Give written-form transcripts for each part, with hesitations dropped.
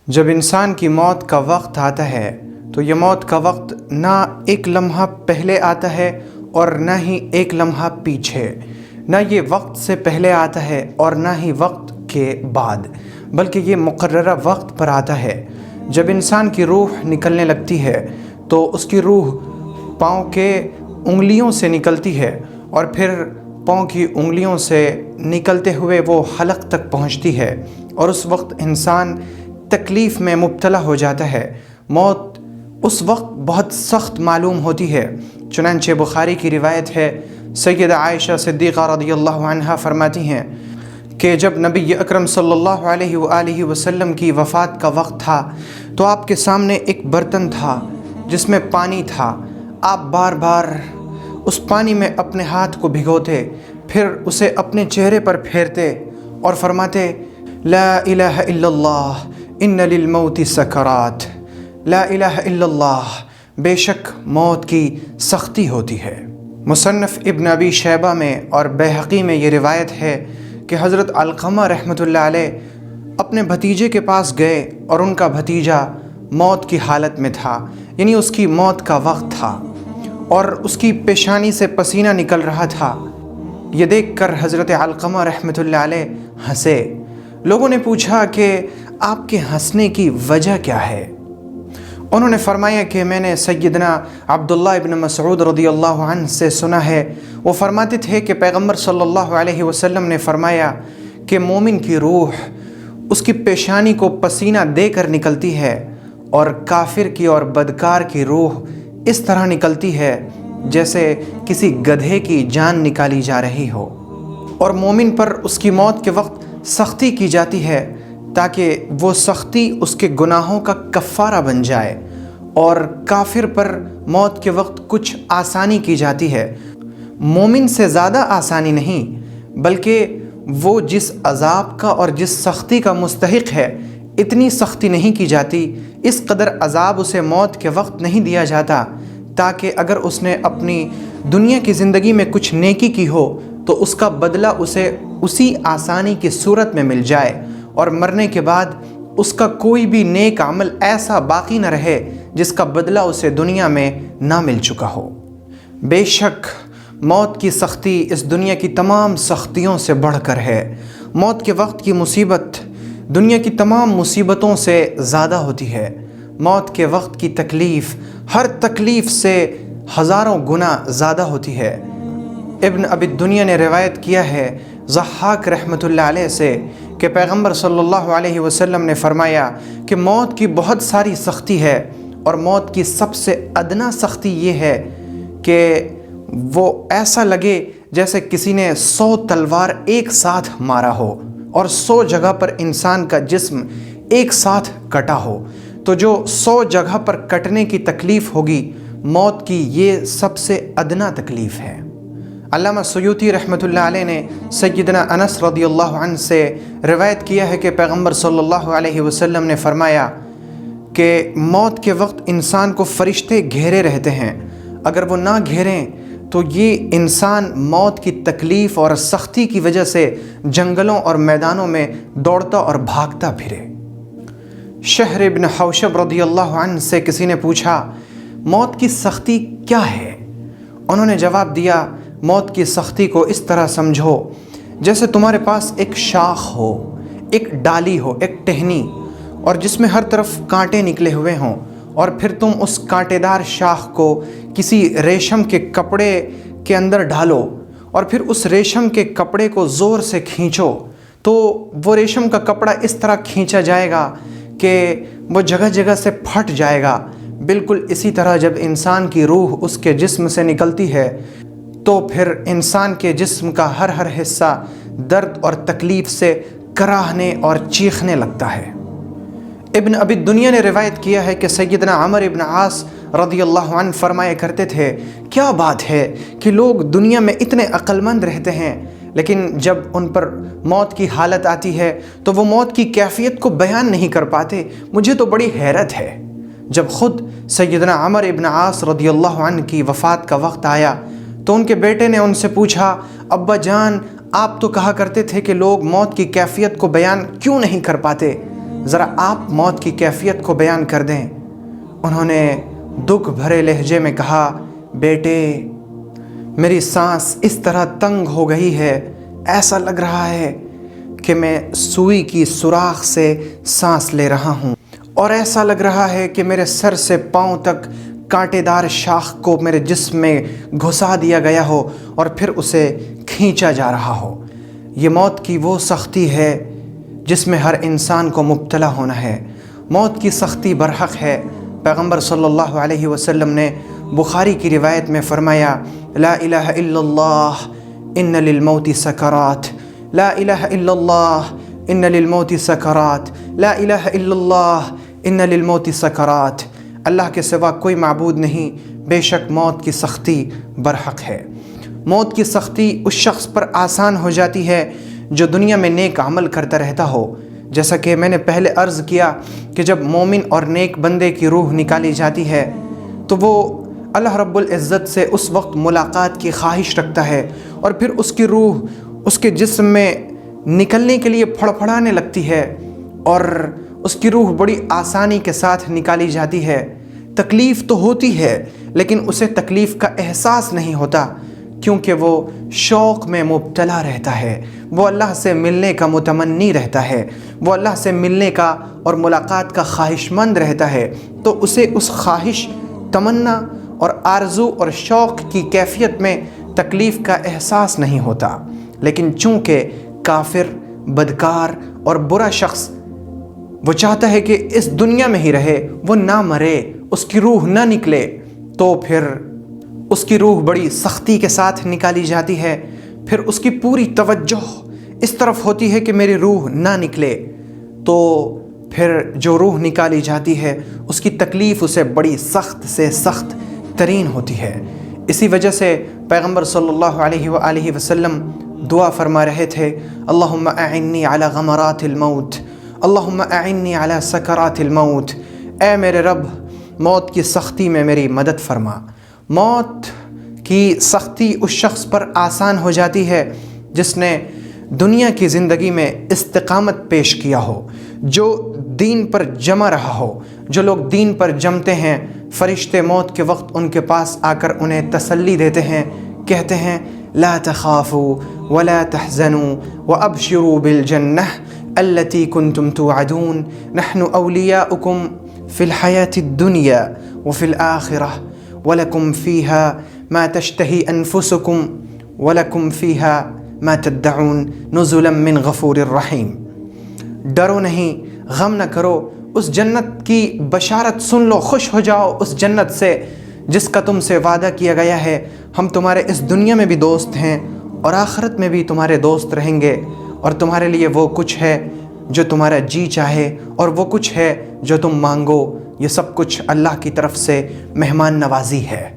جب انسان کی موت کا وقت آتا ہے تو یہ موت کا وقت نہ ایک لمحہ پہلے آتا ہے اور نہ ہی ایک لمحہ پیچھے، نہ یہ وقت سے پہلے آتا ہے اور نہ ہی وقت کے بعد، بلکہ یہ مقررہ وقت پر آتا ہے۔ جب انسان کی روح نکلنے لگتی ہے تو اس کی روح پاؤں کے انگلیوں سے نکلتی ہے اور پھر پاؤں کی انگلیوں سے نکلتے ہوئے وہ حلق تک پہنچتی ہے، اور اس وقت انسان تکلیف میں مبتلا ہو جاتا ہے۔ موت اس وقت بہت سخت معلوم ہوتی ہے، چنانچہ بخاری کی روایت ہے، سیدہ عائشہ صدیقہ رضی اللہ عنہا فرماتی ہیں کہ جب نبی اکرم صلی اللہ علیہ وآلہ وسلم کی وفات کا وقت تھا تو آپ کے سامنے ایک برتن تھا جس میں پانی تھا۔ آپ بار بار اس پانی میں اپنے ہاتھ کو بھگوتے، پھر اسے اپنے چہرے پر پھیرتے اور فرماتے، لا الہ الا اللہ ان للموت سکرات، لا الہ الا اللہ، بے شک موت کی سختی ہوتی ہے۔ مصنف ابن ابی شیبہ میں اور بیہقی میں یہ روایت ہے کہ حضرت علقمہ رحمۃ اللہ علیہ اپنے بھتیجے کے پاس گئے اور ان کا بھتیجا موت کی حالت میں تھا، یعنی اس کی موت کا وقت تھا اور اس کی پیشانی سے پسینہ نکل رہا تھا۔ یہ دیکھ کر حضرت علقمہ رحمۃ اللہ علیہ ہنسے۔ لوگوں نے پوچھا کہ آپ کے ہنسنے کی وجہ کیا ہے؟ انہوں نے فرمایا کہ میں نے سیدنا عبداللہ ابن مسعود رضی اللہ عنہ سے سنا ہے، وہ فرماتے تھے کہ پیغمبر صلی اللہ علیہ وسلم نے فرمایا کہ مومن کی روح اس کی پیشانی کو پسینہ دے کر نکلتی ہے، اور کافر کی اور بدکار کی روح اس طرح نکلتی ہے جیسے کسی گدھے کی جان نکالی جا رہی ہو، اور مومن پر اس کی موت کے وقت سختی کی جاتی ہے تاکہ وہ سختی اس کے گناہوں کا کفارہ بن جائے، اور کافر پر موت کے وقت کچھ آسانی کی جاتی ہے، مومن سے زیادہ آسانی نہیں، بلکہ وہ جس عذاب کا اور جس سختی کا مستحق ہے اتنی سختی نہیں کی جاتی، اس قدر عذاب اسے موت کے وقت نہیں دیا جاتا تاکہ اگر اس نے اپنی دنیا کی زندگی میں کچھ نیکی کی ہو تو اس کا بدلہ اسے اسی آسانی کی صورت میں مل جائے، اور مرنے کے بعد اس کا کوئی بھی نیک عمل ایسا باقی نہ رہے جس کا بدلہ اسے دنیا میں نہ مل چکا ہو۔ بے شک موت کی سختی اس دنیا کی تمام سختیوں سے بڑھ کر ہے۔ موت کے وقت کی مصیبت دنیا کی تمام مصیبتوں سے زیادہ ہوتی ہے۔ موت کے وقت کی تکلیف ہر تکلیف سے ہزاروں گنا زیادہ ہوتی ہے۔ ابن ابی دنیا نے روایت کیا ہے ضحاک رحمۃ اللہ علیہ سے کہ پیغمبر صلی اللہ علیہ وسلم نے فرمایا کہ موت کی بہت ساری سختی ہے، اور موت کی سب سے ادنا سختی یہ ہے کہ وہ ایسا لگے جیسے کسی نے 100 تلوار ایک ساتھ مارا ہو اور 100 جگہ پر انسان کا جسم ایک ساتھ کٹا ہو، تو جو 100 جگہ پر کٹنے کی تکلیف ہوگی، موت کی یہ سب سے ادنا تکلیف ہے۔ علامہ سیوطی رحمۃ اللہ علیہ نے سیدنا انس رضی اللہ عنہ سے روایت کیا ہے کہ پیغمبر صلی اللہ علیہ وسلم نے فرمایا کہ موت کے وقت انسان کو فرشتے گھیرے رہتے ہیں، اگر وہ نہ گھیریں تو یہ انسان موت کی تکلیف اور سختی کی وجہ سے جنگلوں اور میدانوں میں دوڑتا اور بھاگتا پھرے۔ شہر ابن حوشب رضی اللہ عنہ سے کسی نے پوچھا، موت کی سختی کیا ہے؟ انہوں نے جواب دیا، موت کی سختی کو اس طرح سمجھو جیسے تمہارے پاس ایک شاخ ہو، ایک ڈالی ہو، ایک ٹہنی، اور جس میں ہر طرف کانٹے نکلے ہوئے ہوں، اور پھر تم اس کانٹے دار شاخ کو کسی ریشم کے کپڑے کے اندر ڈالو، اور پھر اس ریشم کے کپڑے کو زور سے کھینچو تو وہ ریشم کا کپڑا اس طرح کھینچا جائے گا کہ وہ جگہ جگہ سے پھٹ جائے گا۔ بالکل اسی طرح جب انسان کی روح اس کے جسم سے نکلتی ہے تو پھر انسان کے جسم کا ہر حصہ درد اور تکلیف سے کراہنے اور چیخنے لگتا ہے۔ ابن ابی دنیا نے روایت کیا ہے کہ سیدنا عمر ابن عاص رضی اللہ عنہ فرمایا کرتے تھے، کیا بات ہے کہ لوگ دنیا میں اتنے عقل مند رہتے ہیں لیکن جب ان پر موت کی حالت آتی ہے تو وہ موت کی کیفیت کو بیان نہیں کر پاتے۔ مجھے تو بڑی حیرت ہے۔ جب خود سیدنا عمر ابن عاص رضی اللہ عنہ کی وفات کا وقت آیا تو ان کے بیٹے نے ان سے پوچھا، ابا جان آپ تو کہا کرتے تھے کہ لوگ موت کی کیفیت کو بیان کیوں نہیں کر پاتے؟ ذرا آپ موت کی کیفیت کو بیان کر دیں۔ انہوں نے دکھ بھرے لہجے میں کہا، بیٹے میری سانس اس طرح تنگ ہو گئی ہے، ایسا لگ رہا ہے کہ میں سوئی کی سوراخ سے سانس لے رہا ہوں، اور ایسا لگ رہا ہے کہ میرے سر سے پاؤں تک کانٹے دار شاخ کو میرے جسم میں گھسا دیا گیا ہو اور پھر اسے کھینچا جا رہا ہو۔ یہ موت کی وہ سختی ہے جس میں ہر انسان کو مبتلا ہونا ہے۔ موت کی سختی برحق ہے۔ پیغمبر صلی اللہ علیہ وسلم نے بخاری کی روایت میں فرمایا، لا الہ الا اللہ ان للموت سکرات، لا الہ الا اللہ ان للموت سکرات، لا الہ الا اللہ ان للموت سکرات۔ اللہ کے سوا کوئی معبود نہیں، بے شک موت کی سختی برحق ہے۔ موت کی سختی اس شخص پر آسان ہو جاتی ہے جو دنیا میں نیک عمل کرتا رہتا ہو۔ جیسا کہ میں نے پہلے عرض کیا کہ جب مومن اور نیک بندے کی روح نکالی جاتی ہے تو وہ اللہ رب العزت سے اس وقت ملاقات کی خواہش رکھتا ہے، اور پھر اس کی روح اس کے جسم میں نکلنے کے لیے پھڑپھڑانے لگتی ہے، اور اس کی روح بڑی آسانی کے ساتھ نکالی جاتی ہے۔ تکلیف تو ہوتی ہے لیکن اسے تکلیف کا احساس نہیں ہوتا، کیونکہ وہ شوق میں مبتلا رہتا ہے، وہ اللہ سے ملنے کا متمنی رہتا ہے، وہ اللہ سے ملنے کا اور ملاقات کا خواہش مند رہتا ہے، تو اسے اس خواہش، تمنا اور آرزو اور شوق کی کیفیت میں تکلیف کا احساس نہیں ہوتا۔ لیکن چونکہ کافر، بدکار اور برا شخص وہ چاہتا ہے کہ اس دنیا میں ہی رہے، وہ نہ مرے، اس کی روح نہ نکلے، تو پھر اس کی روح بڑی سختی کے ساتھ نکالی جاتی ہے۔ پھر اس کی پوری توجہ اس طرف ہوتی ہے کہ میری روح نہ نکلے، تو پھر جو روح نکالی جاتی ہے اس کی تکلیف اسے بڑی سخت سے سخت ترین ہوتی ہے۔ اسی وجہ سے پیغمبر صلی اللہ علیہ وآلہ وسلم دعا فرما رہے تھے، اللہم اعنی علی غمرات الموت، اللہم اعنی علی سکرات الموت، اے میرے رب موت کی سختی میں میری مدد فرما۔ موت کی سختی اس شخص پر آسان ہو جاتی ہے جس نے دنیا کی زندگی میں استقامت پیش کیا ہو، جو دین پر جمع رہا ہو۔ جو لوگ دین پر جمتے ہیں، فرشتے موت کے وقت ان کے پاس آ کر انہیں تسلی دیتے ہیں، کہتے ہیں لا تخافوا ولا تحزنوا وابشروا بالجنہ التي كنتم توعدون نحن اولیاؤکم فی الحیاة الدنیا وفی الآخرہ وَلَكُمْ فِيهَا مَا تَشْتَهِي أَنفُسُكُمْ وَلَكُمْ فِيهَا مَا تَدَّعُونَ نُزُلًا مِّن غَفُورٍ رَّحِيمٍ۔ ڈرو نہیں، غم نہ کرو، اس جنت کی بشارت سن لو، خوش ہو جاؤ اس جنت سے جس کا تم سے وعدہ کیا گیا ہے۔ ہم تمہارے اس دنیا میں بھی دوست ہیں اور آخرت میں بھی تمہارے دوست رہیں گے، اور تمہارے لیے وہ کچھ ہے جو تمہارا جی چاہے، اور وہ کچھ ہے جو تم مانگو، یہ سب کچھ اللہ کی طرف سے مہمان نوازی ہے۔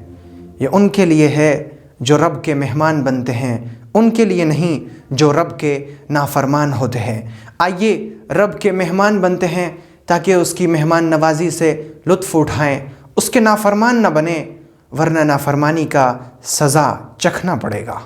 یہ ان کے لیے ہے جو رب کے مہمان بنتے ہیں، ان کے لیے نہیں جو رب کے نافرمان ہوتے ہیں۔ آئیے رب کے مہمان بنتے ہیں تاکہ اس کی مہمان نوازی سے لطف اٹھائیں، اس کے نافرمان نہ بنیں، ورنہ نافرمانی کا سزا چکھنا پڑے گا۔